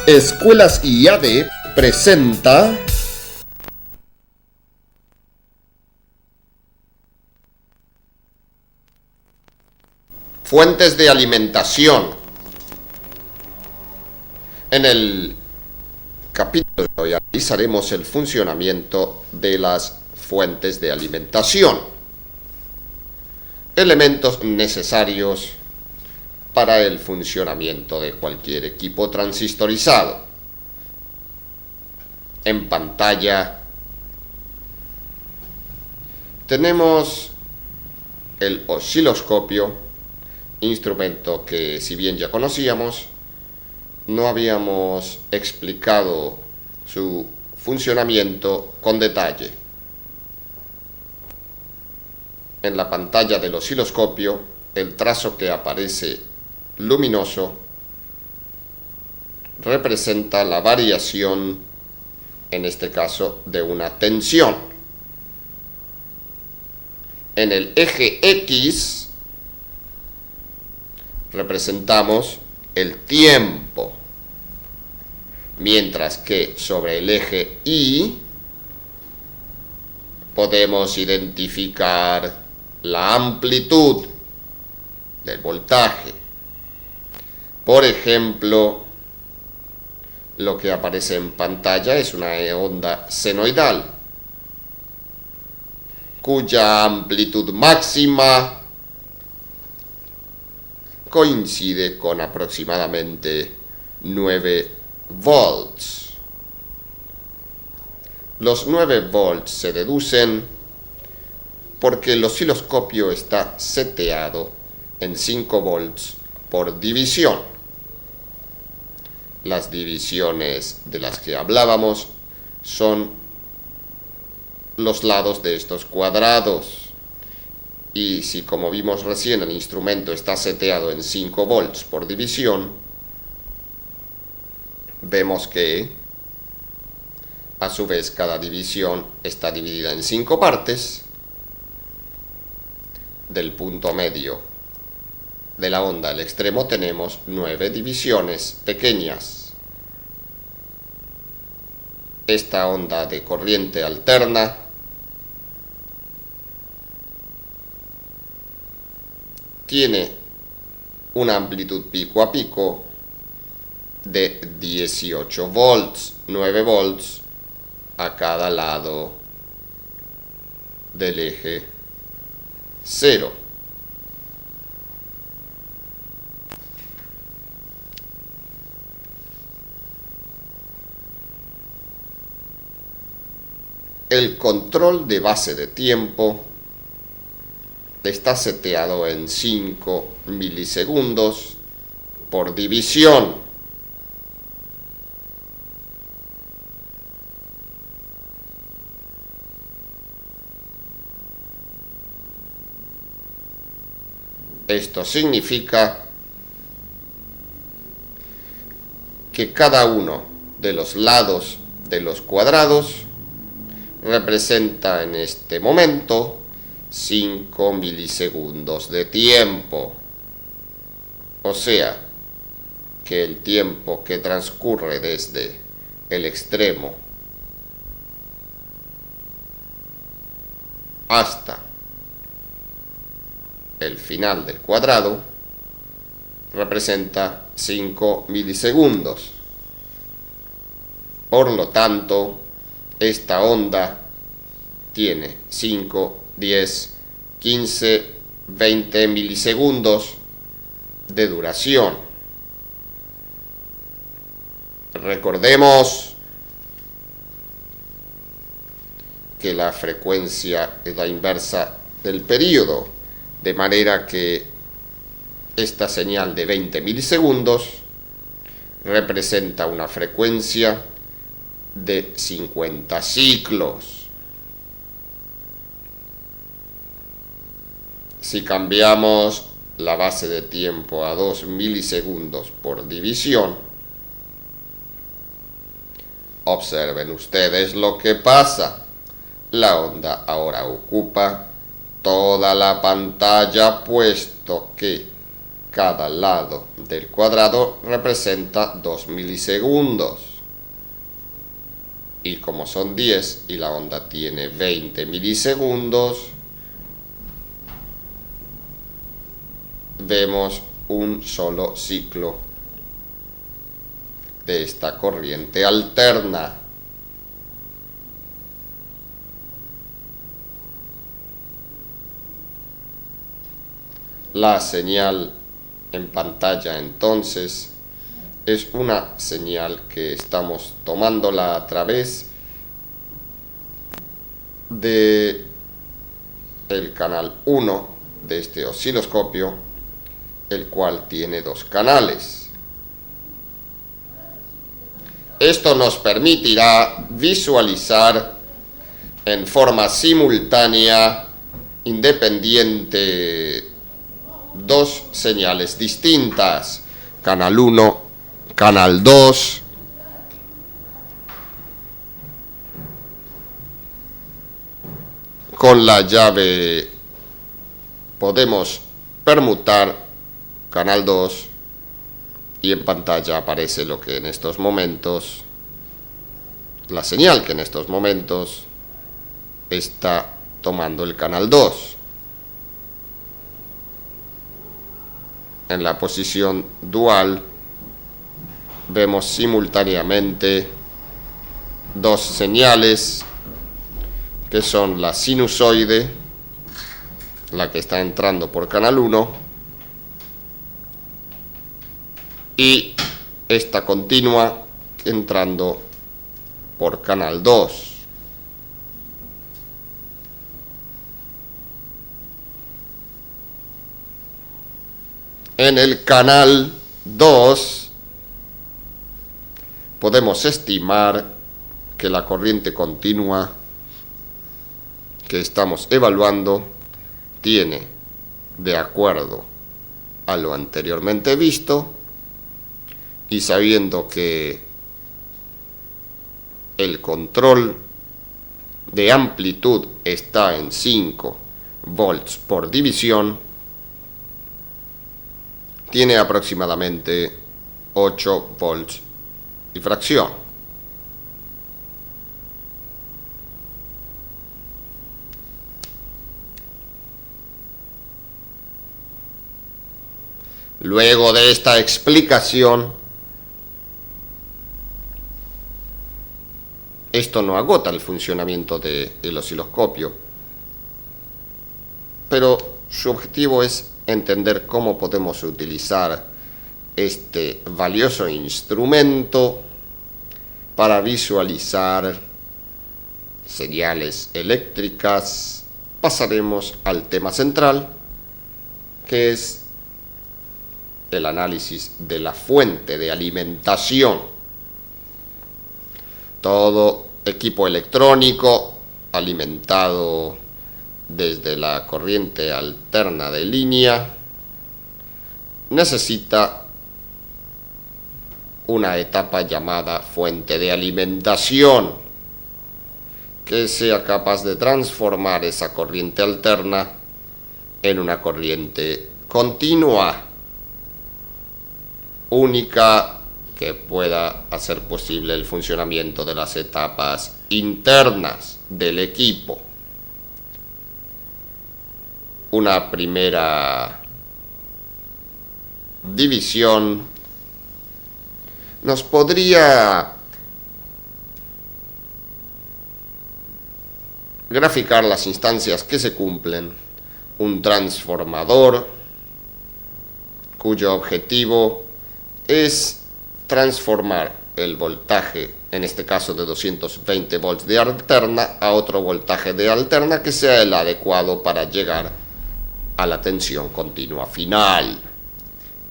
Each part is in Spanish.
Escuelas IADE presenta fuentes de alimentación. En el capítulo de hoy analizaremos el funcionamiento de las fuentes de alimentación, elementos necesarios para el funcionamiento de cualquier equipo transistorizado. En pantalla tenemos el osciloscopio, instrumento que, si bien ya conocíamos, no habíamos explicado su funcionamiento con detalle. En la pantalla del osciloscopio, el trazo que aparece luminoso representa la variación, en este caso, de una tensión. En el eje X representamos el tiempo, mientras que sobre el eje Y podemos identificar la amplitud del voltaje. Por ejemplo, lo que aparece en pantalla es una onda senoidal, cuya amplitud máxima coincide con aproximadamente 9 volts. Los 9 volts se deducen porque el osciloscopio está seteado en 5 volts por división. Las divisiones de las que hablábamos son los lados de estos cuadrados. Y si, como vimos recién, el instrumento está seteado en 5 volts por división, vemos que a su vez cada división está dividida en 5 partes. Del punto medio de la onda al extremo tenemos 9 divisiones pequeñas. Esta onda de corriente alterna tiene una amplitud pico a pico de 18 volts, 9 volts a cada lado del eje 0. El control de base de tiempo está seteado en 5 milisegundos por división. Esto significa que cada uno de los lados de los cuadrados representa en este momento 5 milisegundos de tiempo. O sea, que el tiempo que transcurre desde el extremo hasta el final del cuadrado representa 5 milisegundos. Por lo tanto, esta onda tiene 5, 10, 15, 20 milisegundos de duración. Recordemos que la frecuencia es la inversa del período, de manera que esta señal de 20 milisegundos representa una frecuencia de 50 ciclos. Si cambiamos la base de tiempo a 2 milisegundos por división, observen ustedes lo que pasa. La onda ahora ocupa toda la pantalla, puesto que cada lado del cuadrado representa 2 milisegundos. Y como son 10 y la onda tiene 20 milisegundos, vemos un solo ciclo de esta corriente alterna. La señal en pantalla entonces es una señal que estamos tomándola a través de el canal 1 de este osciloscopio, el cual tiene 2 canales. Esto nos permitirá visualizar en forma simultánea, independiente, 2 señales distintas, canal 1, canal 2, con la llave podemos permutar canal 2 y en pantalla aparece lo que en estos momentos, la señal que en estos momentos está tomando el canal 2. En la posición dual vemos simultáneamente 2 señales que son la sinusoide, la que está entrando por canal 1, y esta continua entrando por canal 2. En el canal 2 podemos estimar que la corriente continua que estamos evaluando tiene, de acuerdo a lo anteriormente visto, y sabiendo que el control de amplitud está en 5 volts por división, tiene aproximadamente 8 volts y fracción. Luego de esta explicación, esto no agota el funcionamiento del osciloscopio, pero su objetivo es entender cómo podemos utilizar este valioso instrumento para visualizar señales eléctricas. Pasaremos al tema central, que es el análisis de la fuente de alimentación. Todo equipo electrónico alimentado desde la corriente alterna de línea necesita una etapa llamada fuente de alimentación, que sea capaz de transformar esa corriente alterna en una corriente continua, única, que pueda hacer posible el funcionamiento de las etapas internas del equipo. Una primera división nos podría graficar las instancias que se cumplen. Un transformador cuyo objetivo es transformar el voltaje, en este caso de 220 volts de alterna, a otro voltaje de alterna que sea el adecuado para llegar a la tensión continua final.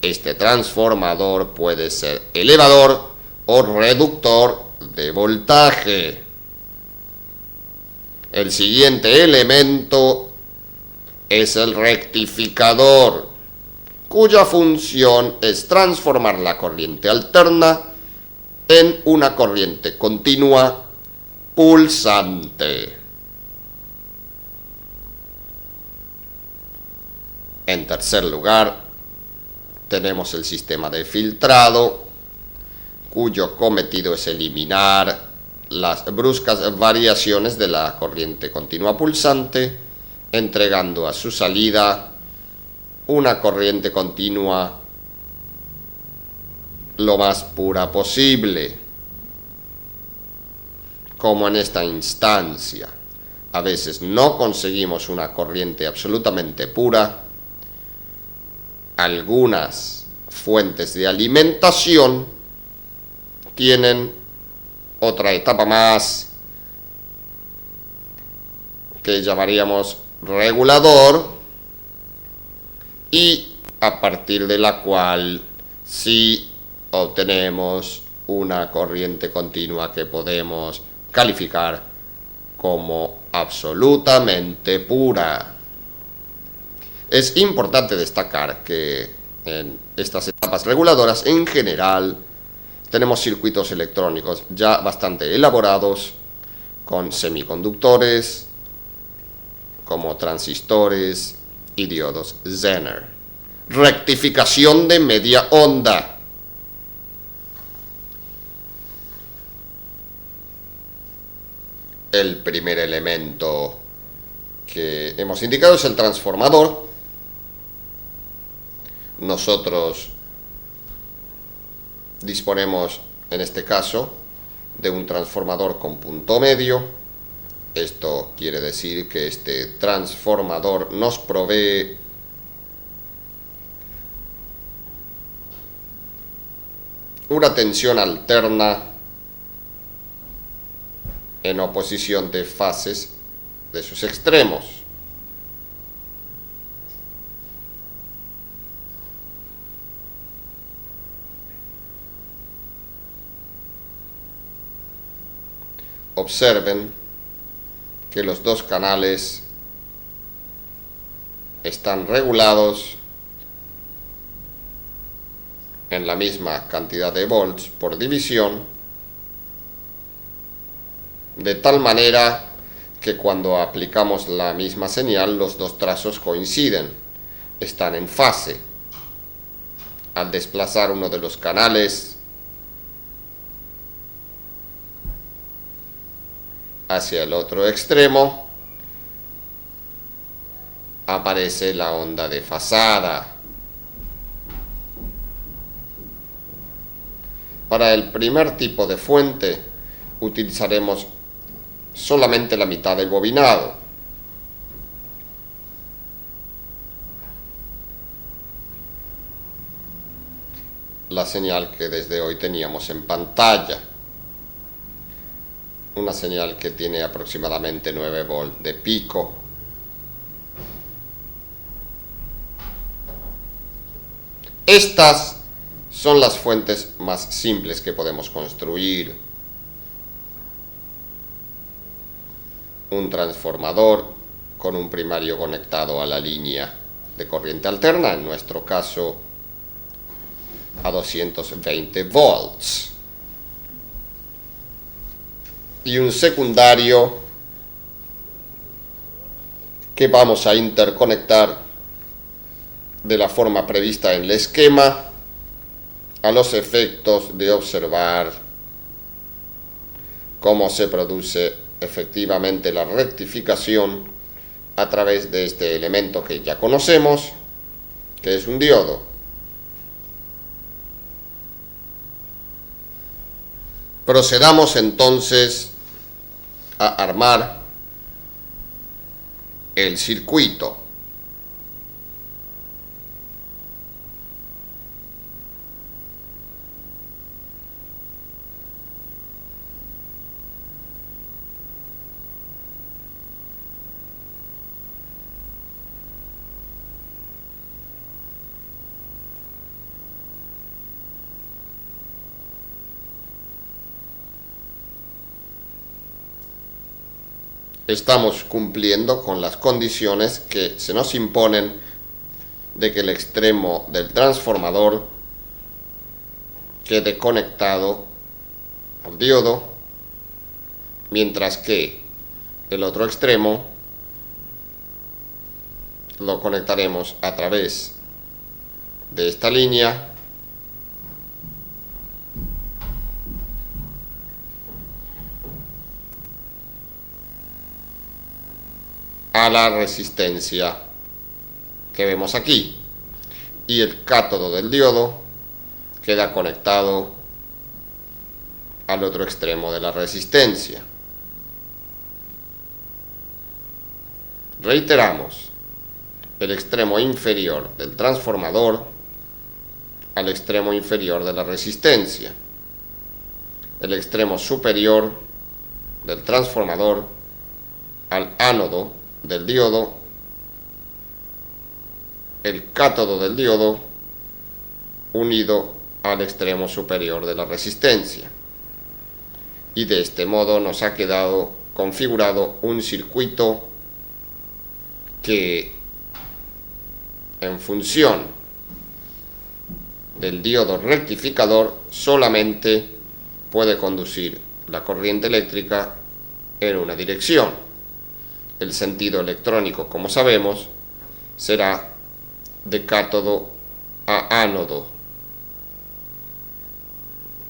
Este transformador puede ser elevador o reductor de voltaje. El siguiente elemento es el rectificador, cuya función es transformar la corriente alterna en una corriente continua pulsante. En tercer lugar, tenemos el sistema de filtrado, cuyo cometido es eliminar las bruscas variaciones de la corriente continua pulsante, entregando a su salida una corriente continua lo más pura posible. Como en esta instancia a veces no conseguimos una corriente absolutamente pura, algunas fuentes de alimentación tienen otra etapa más que llamaríamos regulador, y a partir de la cual sí obtenemos una corriente continua que podemos calificar como absolutamente pura. Es importante destacar que en estas etapas reguladoras en general tenemos circuitos electrónicos ya bastante elaborados con semiconductores como transistores y diodos Zener. Rectificación de media onda. El primer elemento que hemos indicado es el transformador. Nosotros disponemos en este caso de un transformador con punto medio. Esto quiere decir que este transformador nos provee una tensión alterna en oposición de fases de sus extremos. Observen que los dos canales están regulados en la misma cantidad de volts por división, de tal manera que cuando aplicamos la misma señal los dos trazos coinciden, están en fase. Al desplazar uno de los canales hacia el otro extremo, aparece la onda desfasada. Para el primer tipo de fuente utilizaremos solamente la mitad del bobinado. La señal que desde hoy teníamos en pantalla. Una señal que tiene aproximadamente 9 volts de pico. Estas son las fuentes más simples que podemos construir. Un transformador con un primario conectado a la línea de corriente alterna, en nuestro caso a 220 volts. Y un secundario que vamos a interconectar de la forma prevista en el esquema a los efectos de observar cómo se produce efectivamente la rectificación a través de este elemento que ya conocemos, que es un diodo. Procedamos entonces a armar el circuito. Estamos cumpliendo con las condiciones que se nos imponen de que el extremo del transformador quede conectado al diodo, mientras que el otro extremo lo conectaremos a través de esta línea a la resistencia que vemos aquí, y el cátodo del diodo queda conectado al otro extremo de la resistencia. Reiteramos, el extremo inferior del transformador al extremo inferior de la resistencia, el extremo superior del transformador al ánodo del diodo, el cátodo del diodo unido al extremo superior de la resistencia. Y de este modo nos ha quedado configurado un circuito que, en función del diodo rectificador, solamente puede conducir la corriente eléctrica en una dirección. El sentido electrónico, como sabemos, será de cátodo a ánodo,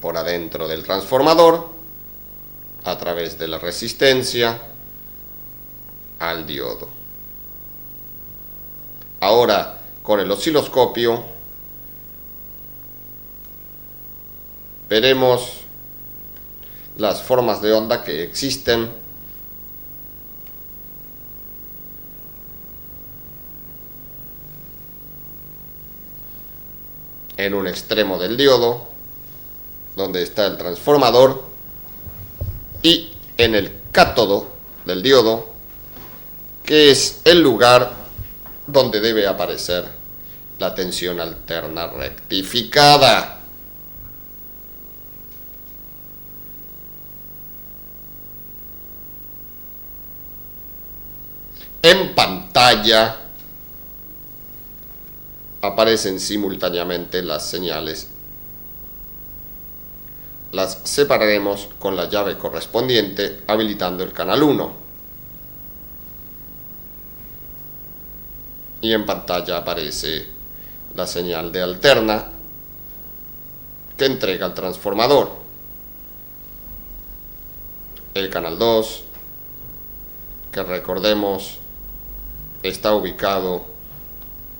por adentro del transformador, a través de la resistencia, al diodo. Ahora, con el osciloscopio, veremos las formas de onda que existen en un extremo del diodo, donde está el transformador, y en el cátodo del diodo, que es el lugar donde debe aparecer la tensión alterna rectificada. En pantalla aparecen simultáneamente las señales. Las separaremos con la llave correspondiente, habilitando el canal 1. Y en pantalla aparece la señal de alterna que entrega el transformador. El canal 2, que recordemos está ubicado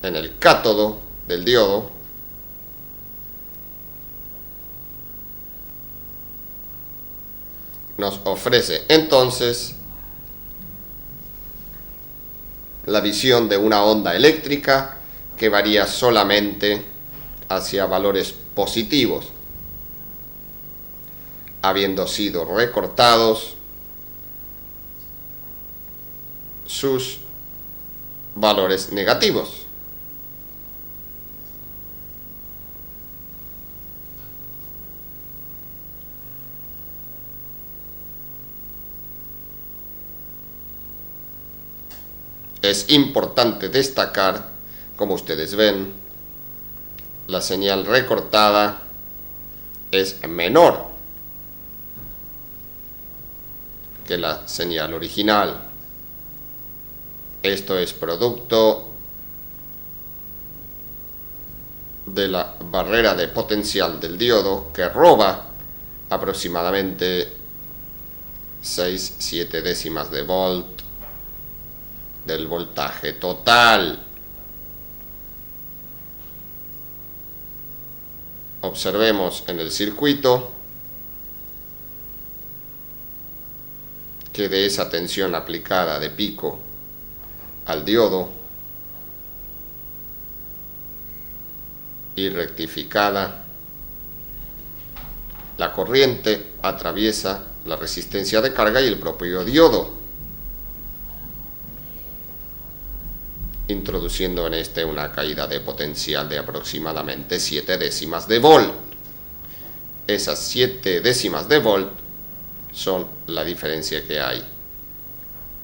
en el cátodo del diodo, nos ofrece entonces la visión de una onda eléctrica que varía solamente hacia valores positivos, habiendo sido recortados sus valores negativos. Es importante destacar, como ustedes ven, la señal recortada es menor que la señal original. Esto es producto de la barrera de potencial del diodo, que roba aproximadamente 6-7 décimas de volt del voltaje total. Observemos en el circuito que de esa tensión aplicada de pico al diodo y rectificada, la corriente atraviesa la resistencia de carga y el propio diodo, introduciendo en este una caída de potencial de aproximadamente 7 décimas de volt. Esas 7 décimas de volt son la diferencia que hay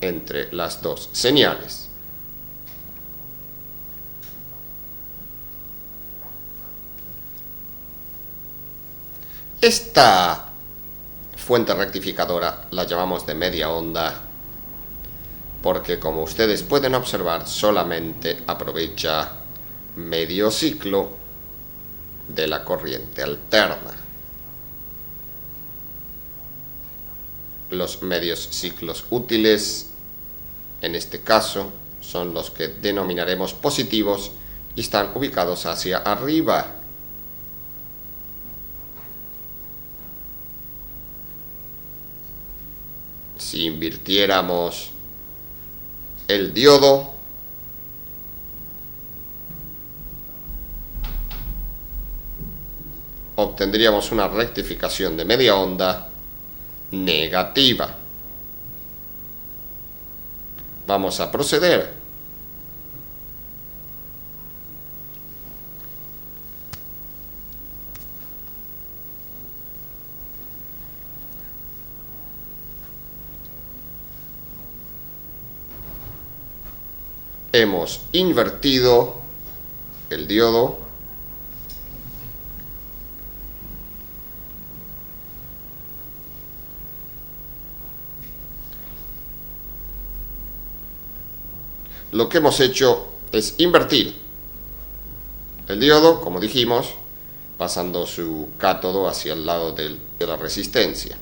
entre las dos señales. Esta fuente rectificadora la llamamos de media onda porque, como ustedes pueden observar, solamente aprovecha medio ciclo de la corriente alterna. Los medios ciclos útiles, en este caso, son los que denominaremos positivos y están ubicados hacia arriba. Si invirtiéramos el diodo, obtendríamos una rectificación de media onda negativa. Vamos a proceder. Hemos invertido el diodo. Lo que hemos hecho es invertir el diodo, como dijimos, pasando su cátodo hacia el lado de la resistencia.